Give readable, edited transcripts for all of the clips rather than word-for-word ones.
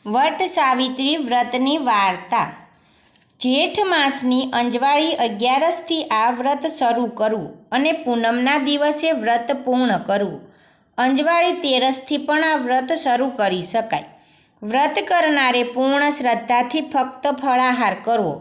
વટ સાવિત્રી વ્રતની વાર્તા। જેઠ માસની અંજવાળી 11થી આ વ્રત શરૂ કરવું અને પૂનમના દિવસે વ્રત પૂર્ણ કરવું। અંજવાળી 13થી પણ આ વ્રત શરૂ કરી શકાય। વ્રત કરનારે પૂર્ણ શ્રદ્ધાથી ફક્ત ફળાહાર કરવો।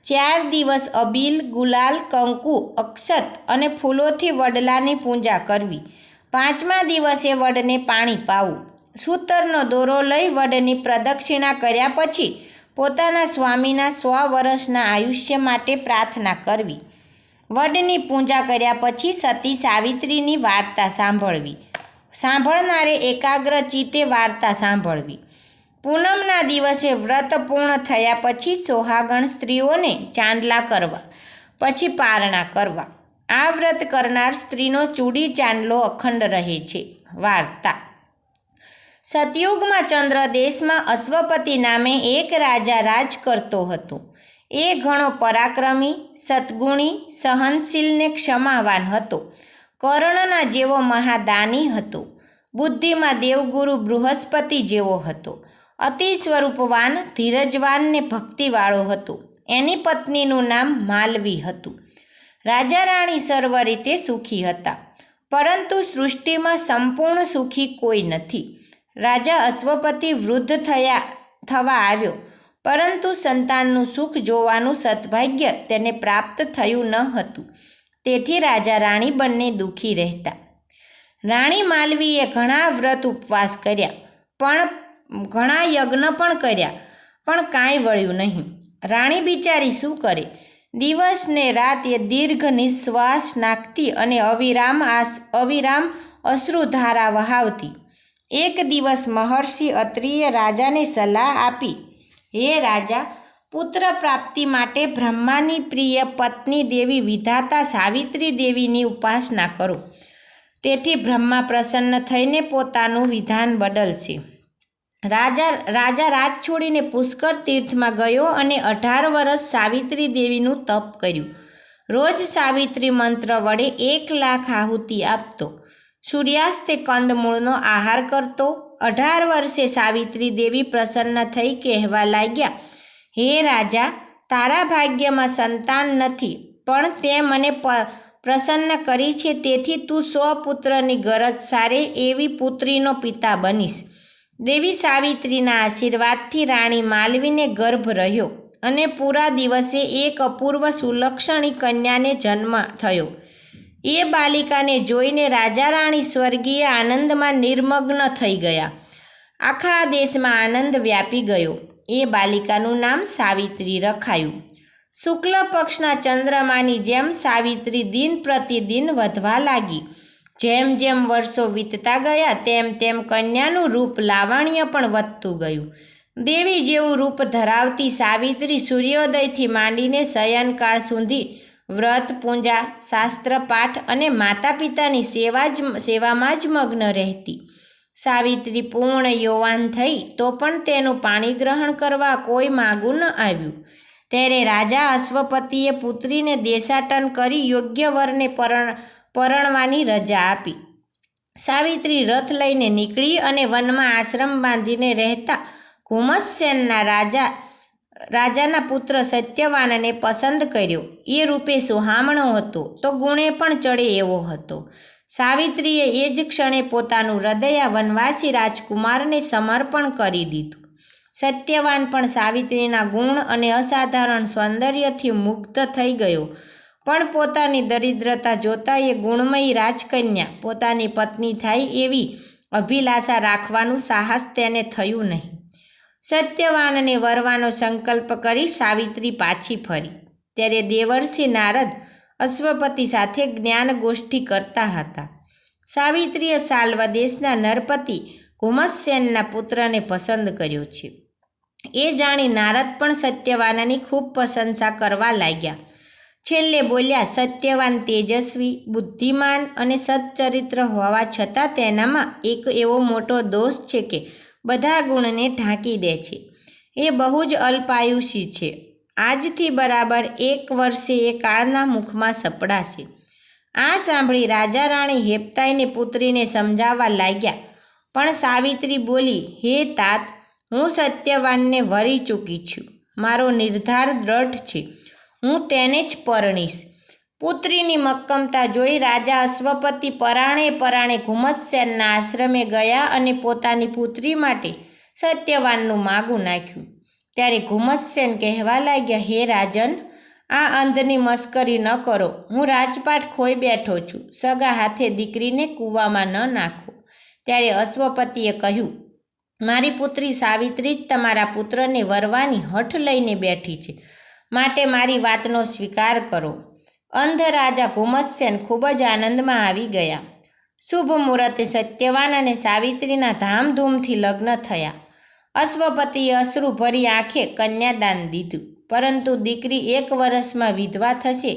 4 દિવસ અબીલ, ગુલાલ, કંકુ, અક્ષત અને ફૂલોથી વડલાની પૂજા કરવી। 5મા દિવસે વડને પાણી પાવું। સૂતરનો દોરો લઈ વડની પ્રદક્ષિણા કર્યા પછી પોતાના સ્વામીના 100 વર્ષના આયુષ્ય માટે પ્રાર્થના કરવી। વડની પૂજા કર્યા પછી સતી સાવિત્રીની વાર્તા સાંભળવી। સાંભળનારે એકાગ્ર ચિત્તે વાર્તા સાંભળવી। પૂનમના દિવસે વ્રત પૂર્ણ થયા પછી સોહાગણ સ્ત્રીઓને ચાંદલા કરવા, પછી પારણા કરવા। આ વ્રત કરનાર સ્ત્રીનો ચૂડી ચાંદલો અખંડ રહે છે। વાર્તા। સતયુગમાં ચંદ્ર દેશમાં અશ્વપતિ નામે એક રાજા રાજ કરતો હતો। એ ઘણો પરાક્રમી, સદ્ગુણી, સહનશીલ ને ક્ષમાવાન હતો। કર્ણના જેવો મહાદાની હતો। બુદ્ધિમાં દેવગુરુ બૃહસ્પતિ જેવો હતો। અતિ સ્વરૂપવાન, ધીરજવાન ને ભક્તિવાળો હતો। એની પત્નીનું નામ માલવી હતું। રાજા રાણી સર્વ રીતે સુખી હતા, પરંતુ સૃષ્ટિમાં સંપૂર્ણ સુખી કોઈ નથી। રાજા અશ્વપતિ વૃદ્ધ થવા આવ્યો, પરંતુ સંતાનનું સુખ જોવાનું સદભાગ્ય તેને પ્રાપ્ત થયું ન હતું। તેથી રાજા રાણી બંને દુઃખી રહેતા। રાણી માલવીએ ઘણા વ્રત ઉપવાસ કર્યા, પણ ઘણા યજ્ઞ પણ કર્યા, પણ કાંઈ વળ્યું નહીં। રાણી બિચારી શું કરે? દિવસ ને રાત એ દીર્ઘ નિશ્વાસ નાખતી અને અવિરામ અશ્રુધારા વહાવતી। એક દિવસ મહર્ષિ અત્રિએ રાજાને સલાહ આપી, હે રાજા, પુત્ર પ્રાપ્તિ માટે બ્રહ્માની પ્રિય પત્ની દેવી વિધાતા સાવિત્રી દેવીની ઉપાસના કરો। તેથી બ્રહ્મા પ્રસન્ન થઈને પોતાનું વિધાન બદલશે। રાજા રાજ છોડીને પુષ્કર તીર્થમાં ગયો અને 18 વર્ષ સાવિત્રી દેવીનું તપ કર્યું। રોજ સાવિત્રી મંત્ર વડે 1 લાખ આહુતિ આપતો। સૂર્યાસ્તે કંદમૂળનો આહાર કરતો। 18 વર્ષે સાવિત્રી દેવી પ્રસન્ન થઈ કહેવા લાગ્યા, હે રાજા, તારા ભાગ્યમાં સંતાન નથી, પણ તે મને પ્રસન્ન કરી છે, તેથી તું 100 પુત્રની ગરજ સારે એવી પુત્રીનો પિતા બનીશ। દેવી સાવિત્રીના આશીર્વાદથી રાણી માલવીને ગર્ભ રહ્યો અને પૂરા દિવસે એક અપૂર્વ સુલક્ષણી કન્યાને જન્મ થયો। એ બાલિકાને જોઈને રાજા રાણી સ્વર્ગીય આનંદમાં નિર્મગ્ન થઈ ગયા। આખા દેશમાં આનંદ વ્યાપી ગયો। એ બાલિકાનું નામ સાવિત્રી રખાયું। શુક્લ પક્ષના ચંદ્રમાની જેમ સાવિત્રી દિન પ્રતિદિન વધવા લાગી। જેમ જેમ વર્ષો વીતતા ગયા તેમ તેમ કન્યાનું રૂપ લાવણ્ય પણ વધતું ગયું। દેવી જેવું રૂપ ધરાવતી સાવિત્રી સૂર્યોદયથી માંડીને શયનકાળ સુધી વ્રત, પૂજા, શાસ્ત્રપાઠ અને માતા પિતાની સેવામાં જ મગ્ન રહેતી। સાવિત્રી પૂર્ણ યૌવાન થઈ તો પણ તેનું પાણી ગ્રહણ કરવા કોઈ માગું ન આવ્યું। ત્યારે રાજા અશ્વપતિએ પુત્રીને દેશાટન કરી યોગ્ય વરને પરણવાની રજા આપી। સાવિત્રી રથ લઈને નીકળી અને વનમાં આશ્રમ બાંધીને રહેતા ઘુમસસેનના રાજાના પુત્ર સત્યવાનને પસંદ કર્યો। એ રૂપે સુહામણો હતો તો ગુણે પણ ચડે એવો હતો। સાવિત્રીએ એ જ ક્ષણે પોતાનું હૃદય વનવાસી રાજકુમારને સમર્પણ કરી દીધું। સત્યવાન પણ સાવિત્રીના ગુણ અને અસાધારણ સૌંદર્યથી મુગ્ધ થઈ ગયો, પણ પોતાની દરિદ્રતા જોતા એ ગુણમયી રાજકન્યા પોતાની પત્ની થાય એવી અભિલાષા રાખવાનું સાહસ તેને થયું નહીં। સત્યવાનને વરવાનો સંકલ્પ કરી સાવિત્રી પાછી ફરી। ત્યારે દેવર્ષિ નારદ અશ્વપતિ સાથે જ્ઞાન ગોષ્ઠી કરતા હતા। સાવિત્રીએ સાલ્વ દેશના નરપતિ ઘુમસસેનના પુત્રને પસંદ કર્યો છે। એ જાણી નારદ પણ સત્યવાનની ખૂબ પ્રશંસા કરવા લાગ્યા। છેલ્લે બોલ્યા, સત્યવાન તેજસ્વી, બુદ્ધિમાન અને સચ્ચરિત્ર હોવા છતાં તેનામાં એક એવો મોટો દોષ છે કે બધા ગુણને ઢાંકી દે છે। એ બહુ જ અલ્પાયુષી છે। આજથી બરાબર 1 વર્ષે એ કાળના મુખમાં સપડાશે। આ સાંભળી રાજા રાણી હેબતાઈને પુત્રીને સમજાવવા લાગ્યા, પણ સાવિત્રી બોલી, હે તાત, હું સત્યવાનને વરી ચૂકી છું. મારો નિર્ધાર દ્રઢ છે. હું તેને જ પરણીશ. પુત્રીની મક્કમતા જોઈ રાજા અશ્વપતિ પરાણે પરાણે ઘુમતસેનના આશ્રમે ગયા અને પોતાની પુત્રી માટે સત્યવાનનું માગું નાખ્યું. ત્યારે ઘુમતસેન કહેવા લાગ્યા, હે રાજન, આ અંધની મસ્કરી ન કરો. હું રાજપાટ ખોઈ બેઠો છું. સગા હાથે દીકરીને કૂવામાં ન નાખો. ત્યારે અશ્વપતિએ કહ્યું, મારી પુત્રી સાવિત્રી જ તમારા પુત્રને વરવાની હઠ લઈને બેઠી છે, માટે મારી વાતનો સ્વીકાર કરો. અંધ રાજા ઘુમતસેન ખૂબ જ આનંદમાં આવી ગયા. શુભ મુહૂર્તે સત્યવાન અને સાવિત્રીના ધામધૂમથી લગ્ન થયા. અશ્વપતિએ અશ્રુ ભરી આંખે કન્યાદાન દીધું, પરંતુ દીકરી 1 વર્ષમાં વિધવા થશે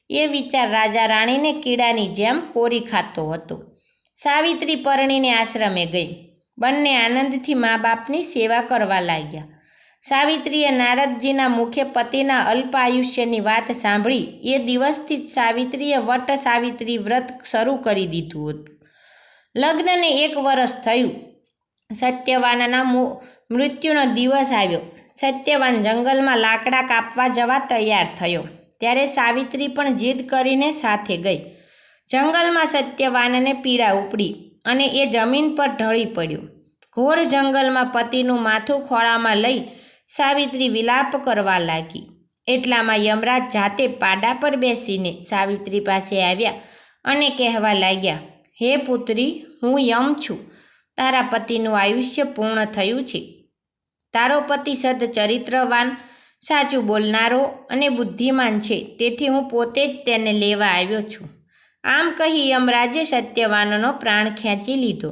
એ વિચાર રાજા રાણીને કીડાની જેમ કોરી ખાતો હતો. સાવિત્રી પરણીને આશ્રમે ગઈ. બંને આનંદથી મા બાપની સેવા કરવા લાગ્યા. સાવિત્રીએ નારદજીના મુખે પતિના અલ્પ આયુષ્યની વાત સાંભળી એ દિવસથી જ સાવિત્રીએ વટ સાવિત્રી વ્રત શરૂ કરી દીધું હતું. લગ્નને 1 વર્ષ થયું. સત્યવાનના મૃત્યુનો દિવસ આવ્યો. સત્યવાન જંગલમાં લાકડા કાપવા જવા તૈયાર થયો. ત્યારે સાવિત્રી પણ જીદ કરીને સાથે ગઈ. જંગલમાં સત્યવાનને પીડા ઉપડી અને એ જમીન પર ઢળી પડ્યો. ઘોર જંગલમાં પતિનું માથું ખોળામાં લઈ સાવિત્રી વિલાપ કરવા લાગી. એટલામાં યમરાજ જાતે પાડા પર બેસીને સાવિત્રી પાસે આવ્યા અને કહેવા લાગ્યા, હે પુત્રી, હું યમ છું. તારા પતિનું આયુષ્ય પૂર્ણ થયું છે. તારો પતિ સદચરિત્રવાન, સાચું બોલનારો અને બુદ્ધિમાન છે. તેથી હું પોતે જ તેને લેવા આવ્યો છું. આમ કહી યમરાજે સત્યવાનનો પ્રાણ ખેંચી લીધો.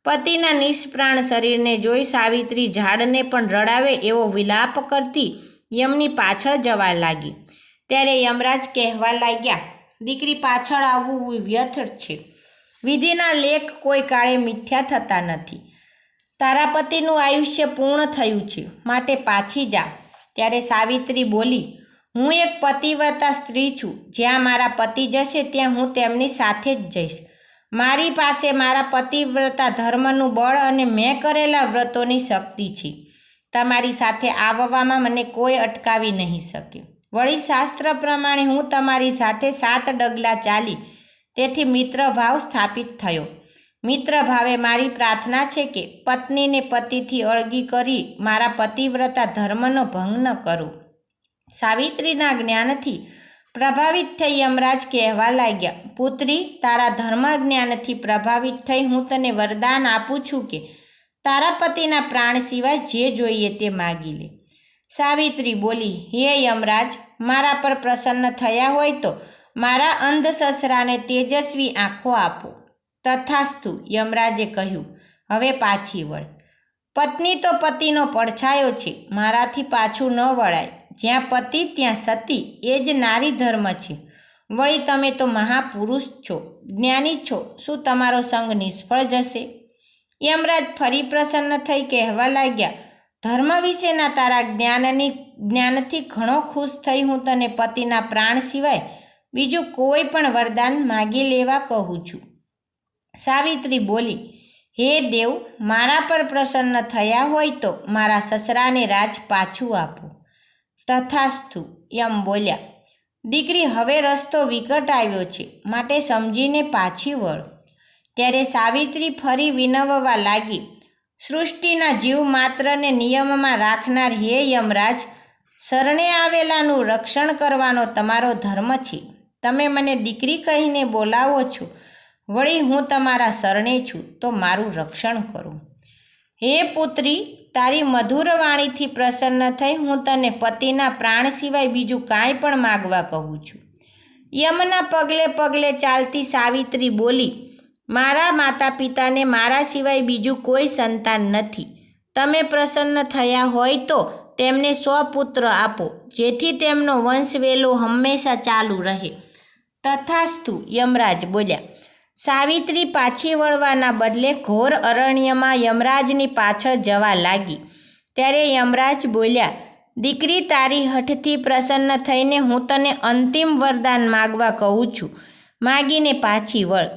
પતિના નિષ્પ્રાણ શરીરને જોઈ સાવિત્રી ઝાડને પણ રડાવે એવો વિલાપ કરતી યમની પાછળ જવા લાગી. ત્યારે યમરાજ કહેવા લાગ્યા, દીકરી પાછળ આવવું વ્યર્થ છે. વિધિના લેખ કોઈ કાળે મિથ્યા થતા નથી. તારા પતિનું આયુષ્ય પૂર્ણ થયું છે, માટે પાછી જા. ત્યારે સાવિત્રી બોલી, હું એક પતિવ્રતા સ્ત્રી છું. જ્યાં મારા પતિ જશે ત્યાં હું તેમની સાથે જ જઈશ. મારી પાસે મારા પતિવ્રતા ધર્મનું બળ અને મેં કરેલા વ્રતોની શક્તિ છે. તમારી સાથે આવવામાં મને કોઈ અટકાવી નહીં શકે. વળી શાસ્ત્ર પ્રમાણે હું તમારી સાથે 7 ડગલા ચાલી, તેથી મિત્રભાવ સ્થાપિત થયો. મિત્રભાવે મારી પ્રાર્થના છે કે પત્નીને પતિથી અળગી કરી મારા પતિવ્રતા ધર્મનો ભંગ ન કરો. સાવિત્રીના જ્ઞાનથી પ્રભાવિત થઈ યમરાજ કહેવા લાગ્યા, પુત્રી, તારા ધર્મ જ્ઞાનથી પ્રભાવિત થઈ હું તને વરદાન આપું છું કે તારા પતિના પ્રાણ સિવાય જે જોઈએ તે માગી લે. સાવિત્રી બોલી, હે યમરાજ, મારા પર પ્રસન્ન થયા હોય તો મારા અંધ સસરાને તેજસ્વી આંખો આપો. તથાસ્તુ, યમરાજે કહ્યું. હવે પાછી વળ. પત્ની તો પતિનો પડછાયો છે, મારાથી પાછું ન વળાય. જ્યાં પતિ ત્યાં સતી, એ જ નારી ધર્મ છે. વળી તમે તો મહાપુરુષ છો, જ્ઞાની છો, શું તમારો સંગ નિષ્ફળ જશે? યમરાજ ફરી પ્રસન્ન થઈ કહેવા લાગ્યા, ધર્મ વિશેના તારા જ્ઞાનથી ઘણો ખુશ થઈ હું તને પતિના પ્રાણ સિવાય બીજું કોઈ પણ વરદાન માગી લેવા કહું છું. સાવિત્રી બોલી, હે દેવ, મારા પર પ્રસન્ન થયા હોય તો મારા સસરાને રાજ પાછું આપો. તથાસ્તુ, યમ બોલ્યા. દીકરી, હવે રસ્તો વિકટ આવ્યો છે, માટે સમજીને પાછી વળ. ત્યારે સાવિત્રી ફરી વિનવવા લાગી, સૃષ્ટિના જીવ માત્રને નિયમમાં રાખનાર હે યમરાજ, શરણે આવેલાનું રક્ષણ કરવાનો તમારો ધર્મ છે. તમે મને દીકરી કહીને બોલાવો છો, વળી હું તમારા શરણે છું, તો મારું રક્ષણ કરો. હે પુત્રી, તારી મધુર વાણીથી પ્રસન્ન થઈ હું તને પતિના પ્રાણ સિવાય બીજું કાંઈ પણ માગવા કહું છું. યમના પગલે પગલે ચાલતી સાવિત્રી બોલી, મારા માતા પિતાને મારા સિવાય બીજું કોઈ સંતાન નથી. તમે પ્રસન્ન થયા હોય તો તેમને 100 પુત્ર આપો, જેથી તેમનો વંશવેલો હંમેશા ચાલુ રહે. તથાસ્તુ, યમરાજ બોલ્યા. સાવિત્રી પાછી વળવાના બદલે ઘોર અરણ્યમાં યમરાજની પાછળ જવા લાગી. ત્યારે યમરાજ બોલ્યા, દીકરી, તારી હઠથી પ્રસન્ન થઈને હું તને અંતિમ વરદાન માગવા કહું છું, માગીને પાછી વળ.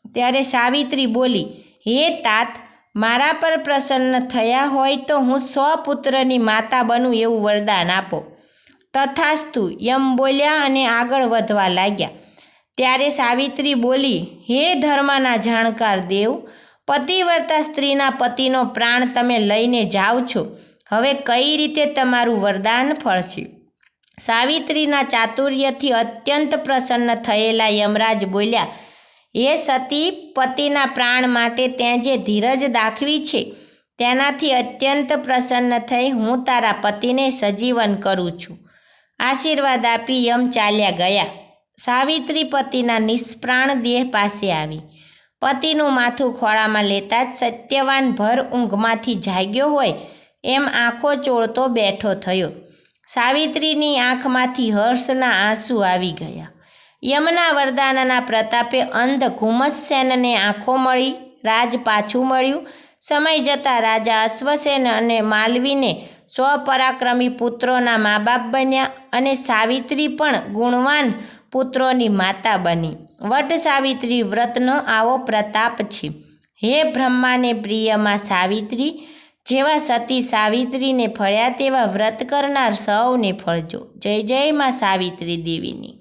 ત્યારે સાવિત્રી બોલી, હે તાત, મારા પર પ્રસન્ન થયા હોય તો હું 100 પુત્રની માતા બનું એવું વરદાન આપો. તથાસ્તુ યમ બોલ્યા અને આગળ વધવા લાગ્યા. ત્યારે સાવિત્રી બોલી, હે ધર્મના જાણકાર દેવ, પતિવ્રતા સ્ત્રીના પતિનો પ્રાણ તમે લઈને જાઓ છો. હવે કઈ રીતે તમારું વરદાન ફળશે? સાવિત્રીના ચાતુર્યથી અત્યંત પ્રસન્ન થયેલા યમરાજ બોલ્યા, હે સતી, પતિના પ્રાણ માટે તે જે ધીરજ દાખવી છે તેનાથી અત્યંત પ્રસન્ન થઈ હું તારા પતિને સજીવન કરું છું. આશીર્વાદ આપી યમ ચાલ્યા ગયા. સાવિત્રી પતિના નિષ્પ્રાણ દેહ પાસે આવી. પતિનું માથું ખોળામાં લેતા જ સત્યવાન ભર ઊંઘમાંથી જાગ્યો હોય એમ આંખો ચોળતો બેઠો થયો. સાવિત્રીની આંખમાંથી હર્ષના આંસુ આવી ગયા. યમના વરદાનના પ્રતાપે અંધ ઘુમસસેનને આંખો મળી, રાજ પાછું મળ્યું. સમય જતાં રાજા અશ્વસેન અને માલવીને સ્વપરાક્રમી પુત્રોના મા બાપ બન્યા અને સાવિત્રી પણ ગુણવાન પુત્રોની માતા બની. વટ સાવિત્રી વ્રતનો આવો પ્રતાપ છે. હે બ્રહ્માને પ્રિયમાં સાવિત્રી, જેવા સતી સાવિત્રીને ફળ્યા તેવા વ્રત કરનાર સૌને ફળજો. જય જય માં સાવિત્રી દેવીની.